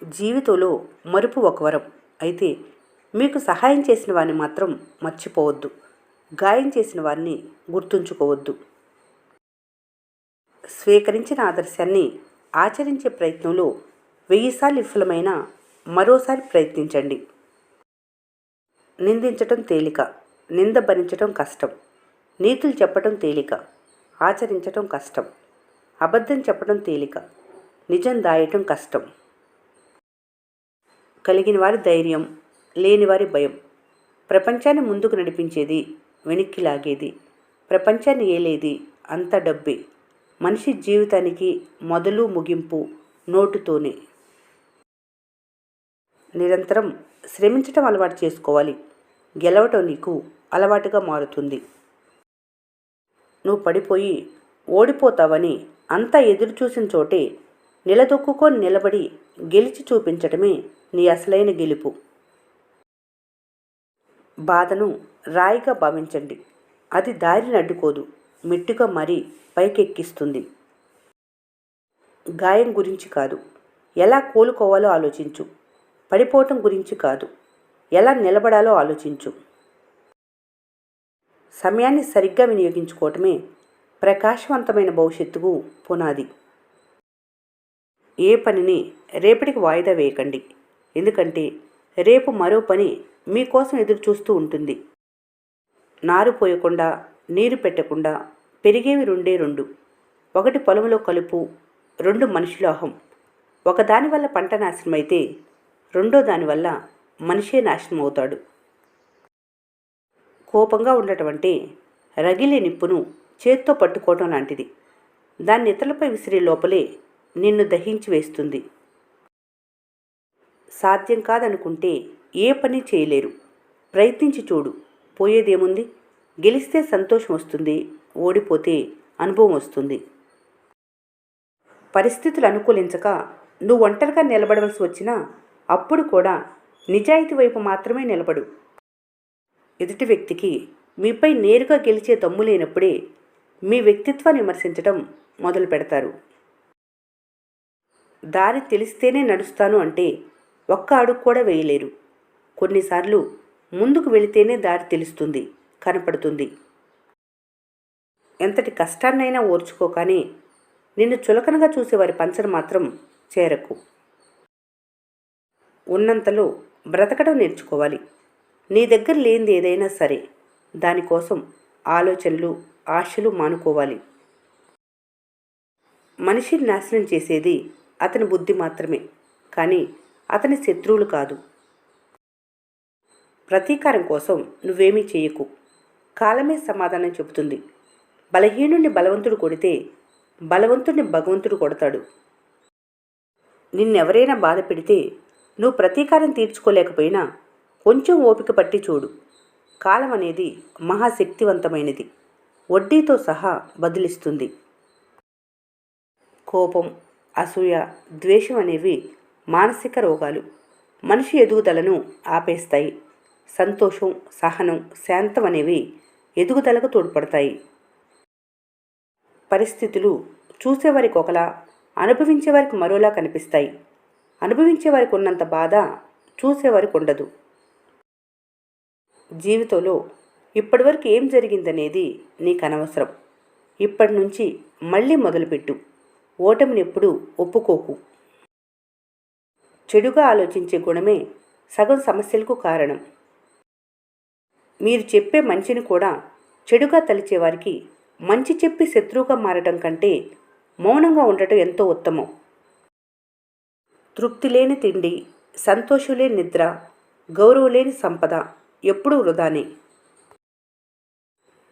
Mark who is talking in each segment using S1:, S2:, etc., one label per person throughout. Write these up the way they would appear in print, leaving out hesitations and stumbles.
S1: జీవితంలో మరుపు ఒక వరం. అయితే మీకు సహాయం చేసిన వారిని మాత్రం మర్చిపోవద్దు. గాయం చేసిన వారిని గుర్తుంచుకోవద్దు. స్వీకరించిన ఆదర్శాన్ని ఆచరించే ప్రయత్నంలో 1000 సార్లు విఫలమైన మరోసారి ప్రయత్నించండి. నిందించటం తేలిక, నింద భరించటం కష్టం. నీతులు చెప్పటం తేలిక, ఆచరించటం కష్టం. అబద్ధం చెప్పటం తేలిక, నిజం దాయటం కష్టం. కలిగిన వారి ధైర్యం, లేనివారి భయం. ప్రపంచాన్ని ముందుకు నడిపించేది, వెనక్కి లాగేది, ప్రపంచాన్ని ఏలేది అంత డబ్బే. మనిషి జీవితానికి మొదలు ముగింపు నోటుతోనే. నిరంతరం శ్రమించటం అలవాటు చేసుకోవాలి. గెలవటం నీకు అలవాటుగా మారుతుంది. నువ్వు పడిపోయి ఓడిపోతావని అంతా ఎదురు చూసిన చోటే నిలదొక్కుకొని నిలబడి గెలిచి చూపించటమే నీ అసలైన గెలుపు. బాధను రాయిగా భావించండి. అది దారిని అడ్డుకోదు, మెట్టుగా మరీ పైకెక్కిస్తుంది. గాయం గురించి కాదు, ఎలా కోలుకోవాలో ఆలోచించు. పడిపోవటం గురించి కాదు, ఎలా నిలబడాలో ఆలోచించు. సమయాన్ని సరిగ్గా వినియోగించుకోవటమే ప్రకాశవంతమైన భవిష్యత్తుకు పునాది. ఏ పనిని రేపటికి వాయిదా వేయకండి. ఎందుకంటే రేపు మరో పని మీకోసం ఎదురు చూస్తూ ఉంటుంది. నారు పోయకుండా, నీరు పెట్టకుండా పెరిగేవి రెండు. ఒకటి పొలంలో కలుపు, 2 మనిషిలో అహం. ఒకదాని వల్ల పంట నాశనం అయితే రెండో దానివల్ల మనిషే నాశనం అవుతాడు. కోపంగా ఉండటం అంటే రగిలే నిప్పును చేత్తో పట్టుకోవటం లాంటిది. దాన్ని ఇతరులపై విసిరే లోపలే నిన్ను దహించి వేస్తుంది. సాధ్యం కాదనుకుంటే ఏ పని చేయలేరు. ప్రయత్నించి చూడు, పోయేదేముంది? గెలిస్తే సంతోషం వస్తుంది, ఓడిపోతే అనుభవం వస్తుంది. పరిస్థితులు అనుకూలించక నువ్వు ఒంటరిగా నిలబడవలసి వచ్చినా అప్పుడు కూడా నిజాయితీ వైపు మాత్రమే నిలబడు. ఎదుటి వ్యక్తికి మీపై నేరుగా గెలిచే దమ్ము లేనప్పుడే మీ వ్యక్తిత్వాన్ని విమర్శించడం మొదలు పెడతారు. దారి తెలిస్తేనే నడుస్తాను అంటే ఒక్క అడుగు కూడా వేయలేరు. కొన్నిసార్లు ముందుకు వెళితేనే దారి తెలుస్తుంది, కనపడుతుంది. ఎంతటి కష్టాన్నైనా ఓర్చుకోకానే నిన్ను చులకనగా చూసేవారి పంచన మాత్రం చేరకు. ఉన్నంతలో బ్రతకడం నేర్చుకోవాలి. నీ దగ్గర లేనిది ఏదైనా సరే దానికోసం ఆలోచనలు, ఆశలు మానుకోవాలి. మనిషిని నాశనం చేసేది అతని బుద్ధి మాత్రమే, కానీ అతని శత్రువులు కాదు. ప్రతీకారం కోసం నువ్వేమీ చేయకు. కాలమే సమాధానం చెబుతుంది. బలహీనుడిని బలవంతుడు కొడితే బలవంతుడిని భగవంతుడు కొడతాడు. నిన్నెవరైనా బాధ పెడితే నువ్వు ప్రతీకారం తీర్చుకోలేకపోయినా కొంచెం ఓపిక పట్టి చూడు. కాలం అనేది మహాశక్తివంతమైనది. వడ్డీతో సహా బదిలిస్తుంది. కోపం, అసూయ, ద్వేషం అనేవి మానసిక రోగాలు. మనిషి ఎదుగుదలను ఆపేస్తాయి. సంతోషం, సహనం, శాంతం అనేవి ఎదుగుదలకు తోడ్పడతాయి. పరిస్థితులు చూసేవారికి ఒకలా, అనుభవించేవారికి మరోలా కనిపిస్తాయి. అనుభవించేవారికి ఉన్నంత బాధ చూసేవారికి ఉండదు. జీవితంలో ఇప్పటివరకు ఏం జరిగిందనేది నీకు అనవసరం. ఇప్పటి నుంచి మళ్ళీ మొదలుపెట్టు. ఓటమిని ఎప్పుడూ ఒప్పుకోకు. చెడుగా ఆలోచించే గుణమే సగం సమస్యలకు కారణం. మీరు చెప్పే మంచిని కూడా చెడుగా తలిచేవారికి మంచి చెప్పి శత్రువుగా మారటం కంటే మౌనంగా ఉండటం ఎంతో ఉత్తమం. తృప్తి లేని తిండి, సంతోషం లేని నిద్ర, గౌరవం లేని సంపద ఎప్పుడూ వృధానే.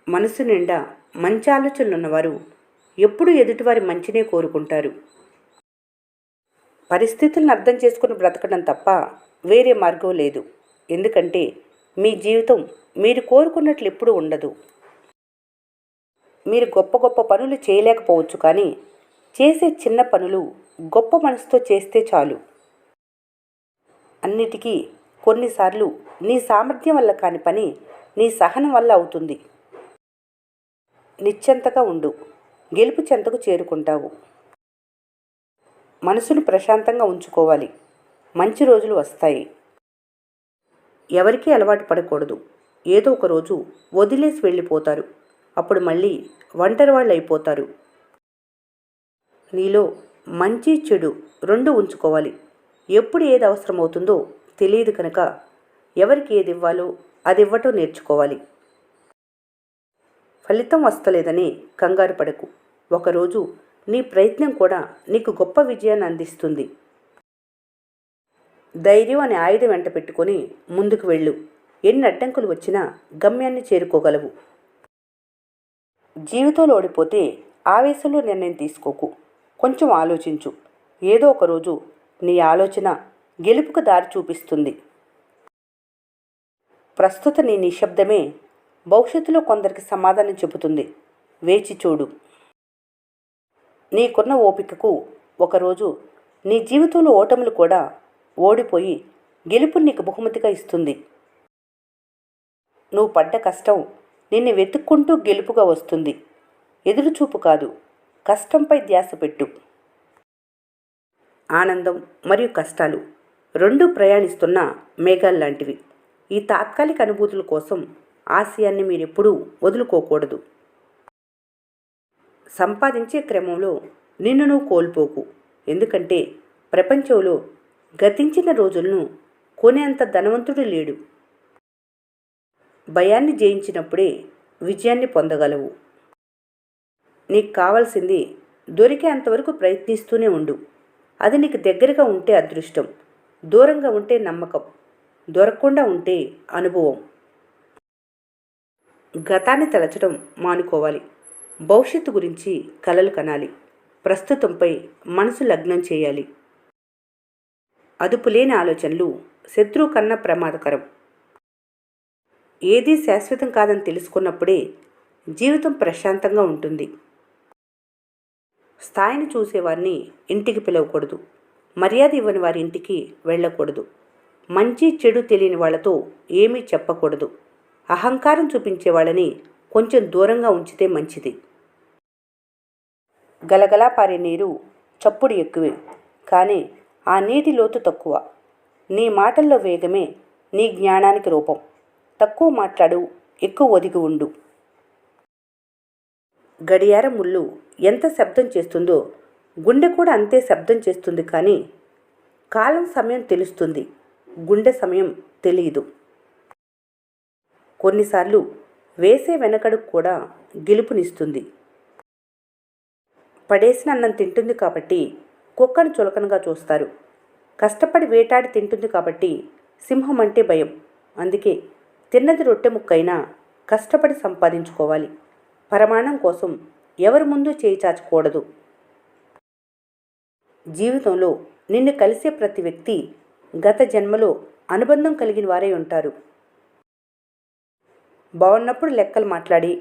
S1: మనసు నిండా మంచి ఆలోచనలున్నవారు ఎప్పుడూ ఎదుటివారి మంచినే కోరుకుంటారు. పరిస్థితులను అర్థం చేసుకుని బ్రతకడం తప్ప వేరే మార్గం లేదు. ఎందుకంటే మీ జీవితం మీరు కోరుకున్నట్లు ఎప్పుడూ ఉండదు. మీరు గొప్ప గొప్ప పనులు చేయలేకపోవచ్చు, కానీ చేసే చిన్న పనులు గొప్ప మనసుతో చేస్తే చాలు. అన్నిటికీ కొన్నిసార్లు నీ సామర్థ్యం వల్ల కాని పని నీ సహనం వల్ల అవుతుంది. నిశ్చింతగా ఉండు, గెలుపు చెంతకు చేరుకుంటావు. మనసును ప్రశాంతంగా ఉంచుకోవాలి. మంచి రోజులు వస్తాయి. ఎవరికీ అలవాటు పడకూడదు. ఏదో ఒక రోజు వదిలేసి వెళ్ళిపోతారు. అప్పుడు మళ్ళీ ఒంటరి వాళ్ళు అయిపోతారు. నీలో మంచి చెడు రెండు ఉంచుకోవాలి. ఎప్పుడు ఏది అవసరమవుతుందో తెలియదు కనుక ఎవరికి ఏది ఇవ్వాలో అది ఇవ్వటం నేర్చుకోవాలి. ఫలితం వస్తలేదని కంగారు పడకు. ఒకరోజు నీ ప్రయత్నం కూడా నీకు గొప్ప విజయాన్ని అందిస్తుంది. ధైర్యం అనే ఆయుధం వెంట పెట్టుకొని ముందుకు వెళ్ళు. ఎన్ని అడ్డంకులు వచ్చినా గమ్యాన్ని చేరుకోగలవు. జీవితంలో ఓడిపోతే ఆవేశంలో నిర్ణయం తీసుకోకు. కొంచెం ఆలోచించు. ఏదో ఒకరోజు నీ ఆలోచన గెలుపుకు దారి చూపిస్తుంది. ప్రస్తుత నీ నిశ్శబ్దమే భవిష్యత్తులో కొందరికి సమాధానం చెబుతుంది. వేచి చూడు. నీకున్న ఓపికకు ఒకరోజు నీ జీవితంలో ఓటములు కూడా ఓడిపోయి గెలుపు నీకు బహుమతిగా ఇస్తుంది. నువ్వు పడ్డ కష్టం నిన్ను వెతుక్కుంటూ గెలుపుగా వస్తుంది. ఎదురుచూపు కాదు, కష్టంపై ధ్యాస పెట్టు. ఆనందం మరియు కష్టాలు రెండూ ప్రయాణిస్తున్న మేఘాల్లాంటివి. ఈ తాత్కాలిక అనుభూతుల కోసం ఆశయాన్ని మీరెప్పుడూ వదులుకోకూడదు. సంపాదించే క్రమంలో నిన్ను నువ్వు కోల్పోకు. ఎందుకంటే ప్రపంచంలో గతించిన రోజులను కొనేంత ధనవంతుడు లేడు. భయాన్ని జయించినప్పుడే విజయాన్ని పొందగలవు. నీకు కావాల్సింది దొరికే అంతవరకు ప్రయత్నిస్తూనే ఉండు. అది నీకు దగ్గరగా ఉంటే అదృష్టం, దూరంగా ఉంటే నమ్మకం, దొరకకుండా ఉంటే అనుభవం. గతాన్ని తలచడం మానుకోవాలి. భవిష్యత్తు గురించి కలలు కనాలి. ప్రస్తుతంపై మనసు లగ్నం చేయాలి. అదుపులేని ఆలోచనలు శత్రువు కన్నా ప్రమాదకరం. ఏదీ శాశ్వతం కాదని తెలుసుకున్నప్పుడే జీవితం ప్రశాంతంగా ఉంటుంది. స్థాయిని చూసేవారిని ఇంటికి పిలవకూడదు. మర్యాద ఇవ్వని వారి ఇంటికి వెళ్ళకూడదు. మంచి చెడు తెలియని వాళ్లతో ఏమీ చెప్పకూడదు. అహంకారం చూపించే వాళ్ళని కొంచెం దూరంగా ఉంచితే మంచిది. గలగలా పారే నీరు చప్పుడు ఎక్కువే, కానీ ఆ నీటి లోతు తక్కువ. నీ మాటల్లో వేగమే నీ జ్ఞానానికి రూపం. తక్కువ మాట్లాడు, ఎక్కువ ఒదిగి ఉండు. గడియారం ముళ్ళు ఎంత శబ్దం చేస్తుందో గుండె కూడా అంతే శబ్దం చేస్తుంది. కానీ కాలం సమయం తెలుస్తుంది, గుండె సమయం తెలియదు. కొన్నిసార్లు వేసే వెనకడుగు కూడా గెలుపునిస్తుంది. పడేసిన అన్నం తింటుంది కాబట్టి కుక్కను చులకనగా చూస్తారు. కష్టపడి వేటాడి తింటుంది కాబట్టి సింహం అంటే భయం. అందుకే తిన్నది రొట్టె ముక్కైనా కష్టపడి సంపాదించుకోవాలి. పరమాణం కోసం ఎవరి ముందు చేయి చాచకూడదు. జీవితంలో నిన్ను కలిసే ప్రతి వ్యక్తి గత జన్మలో అనుబంధం కలిగిన వారై ఉంటారు. బాగున్నప్పుడు లెక్కలు మాట్లాడి,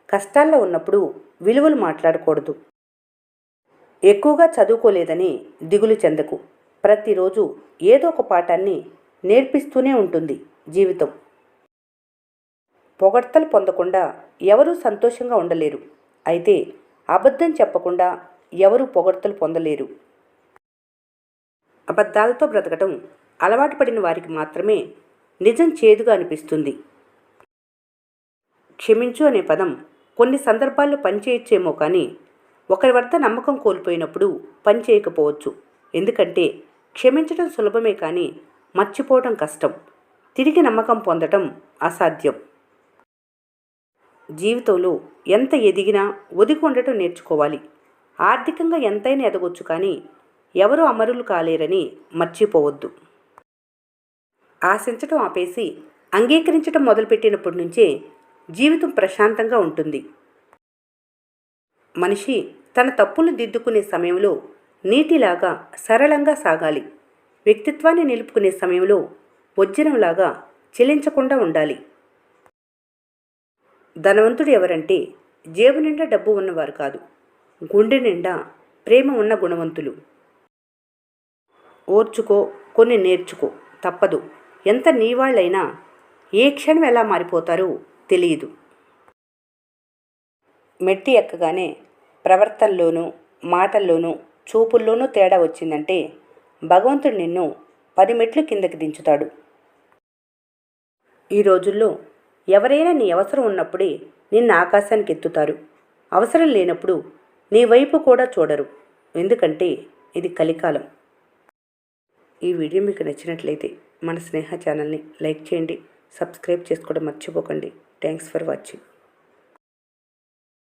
S1: కష్టాల్లో ఉన్నప్పుడు విలువలు మాట్లాడకూడదు. ఎక్కువగా చదువుకోలేదని దిగులు చెందకు. ప్రతిరోజు ఏదో ఒక పాఠాన్ని నేర్పిస్తూనే ఉంటుంది జీవితం. పొగడ్తలు పొందకుండా ఎవరూ సంతోషంగా ఉండలేరు. అయితే అబద్ధం చెప్పకుండా ఎవరూ పొగడ్తలు పొందలేరు. అబద్ధాలతో బ్రతకటం అలవాటు పడిన వారికి మాత్రమే నిజం చేదుగా అనిపిస్తుంది. క్షమించు అనే పదం కొన్ని సందర్భాల్లో పనిచేయచ్చేమో, కానీ ఒకరి వద్ద నమ్మకం కోల్పోయినప్పుడు పనిచేయకపోవచ్చు. ఎందుకంటే క్షమించడం సులభమే, కానీ మర్చిపోవడం కష్టం. తిరిగి నమ్మకం పొందటం అసాధ్యం. జీవితంలో ఎంత ఎదిగినా ఒదిగి ఉండటం నేర్చుకోవాలి. ఆర్థికంగా ఎంతైనా ఎదగొచ్చు, కానీ ఎవరూ అమరులు కాలేరని మర్చిపోవద్దు. ఆశించటం ఆపేసి అంగీకరించటం మొదలుపెట్టినప్పటి నుంచే జీవితం ప్రశాంతంగా ఉంటుంది. మనిషి తన తప్పులు దిద్దుకునే సమయంలో నీటిలాగా సరళంగా సాగాలి. వ్యక్తిత్వాన్ని నిలుపుకునే సమయంలో వజ్రంలాగా చెలించకుండా ఉండాలి. ధనవంతుడు ఎవరంటే జేబు నిండా డబ్బు ఉన్నవారు కాదు, గుండె నిండా ప్రేమ ఉన్న గుణవంతులు. ఓర్చుకో, కొన్ని నేర్చుకో, తప్పదు. ఎంత నీవాళ్ళైనా ఏ క్షణం ఎలా మారిపోతారో తెలియదు. మెట్టి ఎక్కగానే ప్రవర్తనలోనూ, మాటల్లోనూ, చూపుల్లోనూ తేడా వచ్చిందంటే భగవంతుడు నిన్ను 10 మెట్లు కిందకి దించుతాడు. ఈ రోజుల్లో ఎవరైనా నీ అవసరం ఉన్నప్పుడే నిన్ను ఆకాశానికి ఎత్తుతారు. అవసరం లేనప్పుడు నీ వైపు కూడా చూడరు. ఎందుకంటే ఇది కలికాలం. ఈ వీడియో మీకు నచ్చినట్లయితే మన స్నేహ ఛానల్ని లైక్ చేయండి, సబ్స్క్రైబ్ చేసుకోవడం మర్చిపోకండి. Thanks for watching.